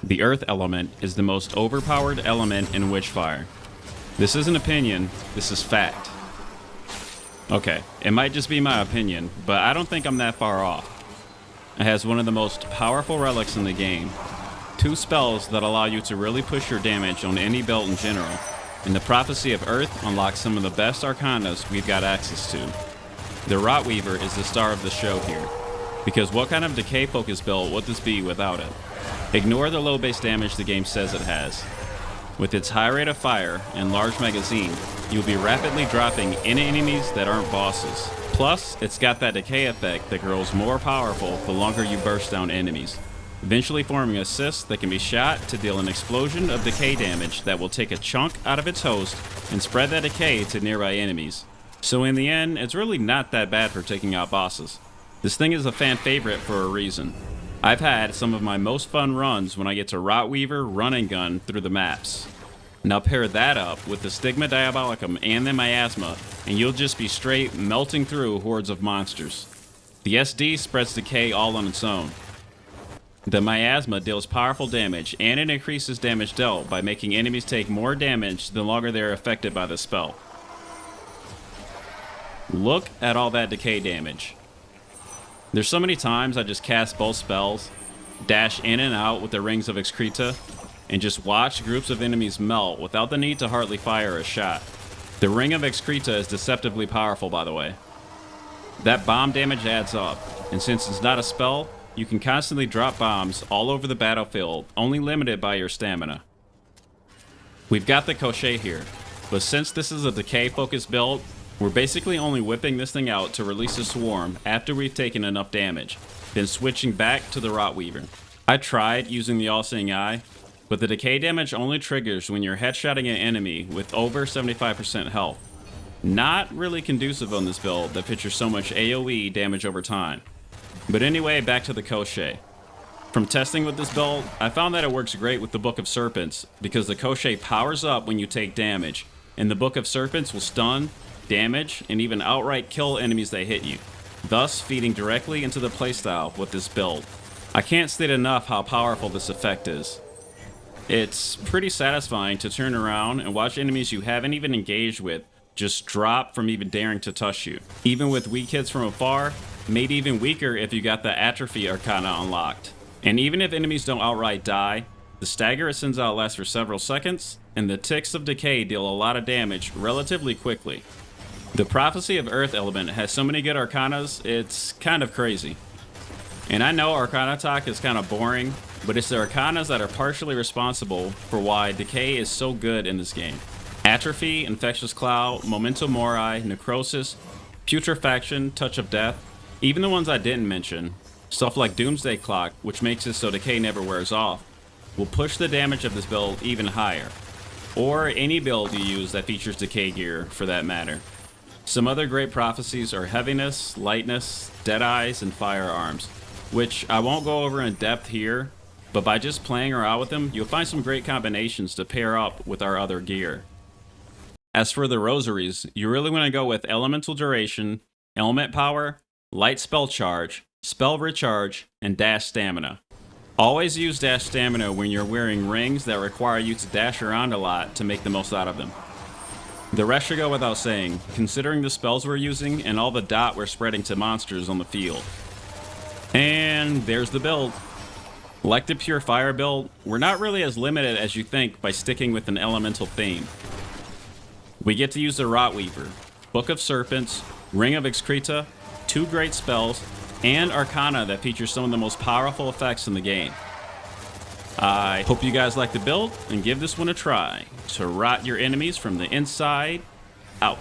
The earth element is the most overpowered element in Witchfire. This isn't opinion, this is fact. Okay, it might just be my opinion, but I don't think I'm that far off. It has one of the most powerful relics in the game. 2 spells that allow you to really push your damage on any build in general, and the Prophecy of Earth unlocks some of the best arcanas we've got access to. The Rotweaver is the star of the show here, because what kind of decay focus build would this be without it? Ignore the low base damage the game says it has. With its high rate of fire and large magazine, you'll be rapidly dropping any enemies that aren't bosses. Plus, it's got that decay effect that grows more powerful the longer you burst down enemies, eventually forming a cyst that can be shot to deal an explosion of decay damage that will take a chunk out of its host and spread that decay to nearby enemies. So in the end, it's really not that bad for taking out bosses. This thing is a fan favorite for a reason. I've had some of my most fun runs when I get to Rotweaver run and gun through the maps. Now pair that up with the Stigma Diabolicum and the Miasma, and you'll just be straight melting through hordes of monsters. The SD spreads decay all on its own. The Miasma deals powerful damage, and it increases damage dealt by making enemies take more damage the longer they are affected by the spell. Look at all that decay damage. There's so many times I just cast both spells, dash in and out with the Rings of Excreta, and just watch groups of enemies melt without the need to hardly fire a shot. The Ring of Excreta is deceptively powerful, by the way. That bomb damage adds up, and since it's not a spell, you can constantly drop bombs all over the battlefield, only limited by your stamina. We've got the Crochet here, but since this is a decay-focused build, we're basically only whipping this thing out to release a swarm after we've taken enough damage, then switching back to the Rotweaver. I tried using the All-Seeing Eye, but the decay damage only triggers when you're headshotting an enemy with over 75% health. Not really conducive on this build that features so much AoE damage over time. But anyway, back to the Crochet. From testing with this build, I found that it works great with the Book of Serpents because the Crochet powers up when you take damage, and the Book of Serpents will stun, damage, and even outright kill enemies that hit you, thus feeding directly into the playstyle with this build. I can't state enough how powerful this effect is. It's pretty satisfying to turn around and watch enemies you haven't even engaged with just drop from even daring to touch you. Even with weak hits from afar, made even weaker if you got the Atrophy Arcana unlocked. And even if enemies don't outright die, the stagger it sends out lasts for several seconds, and the ticks of decay deal a lot of damage relatively quickly. The Prophecy of Earth element has so many good arcanas, it's kind of crazy. And I know Arcana talk is kind of boring, but it's the arcanas that are partially responsible for why decay is so good in this game. Atrophy, Infectious Cloud, Memento Mori, Necrosis, Putrefaction, Touch of Death, even the ones I didn't mention, stuff like Doomsday Clock, which makes it so decay never wears off, will push the damage of this build even higher. Or any build you use that features decay gear, for that matter. Some other great prophecies are Heaviness, Lightness, Dead Eyes, and Firearms, which I won't go over in depth here, but by just playing around with them, you'll find some great combinations to pair up with our other gear. As for the rosaries, you really want to go with Elemental Duration, Element Power, Light Spell Charge, Spell Recharge, and Dash Stamina. Always use Dash Stamina when you're wearing rings that require you to dash around a lot to make the most out of them. The rest should go without saying, considering the spells we're using and all the dot we're spreading to monsters on the field. And there's the build. Like the Pure Fire build, we're not really as limited as you think by sticking with an elemental theme. We get to use the Rotweaver, Book of Serpents, Ring of Excreta, 2 great spells, and Arcana that features some of the most powerful effects in the game. I hope you guys like the build and give this one a try to rot your enemies from the inside out.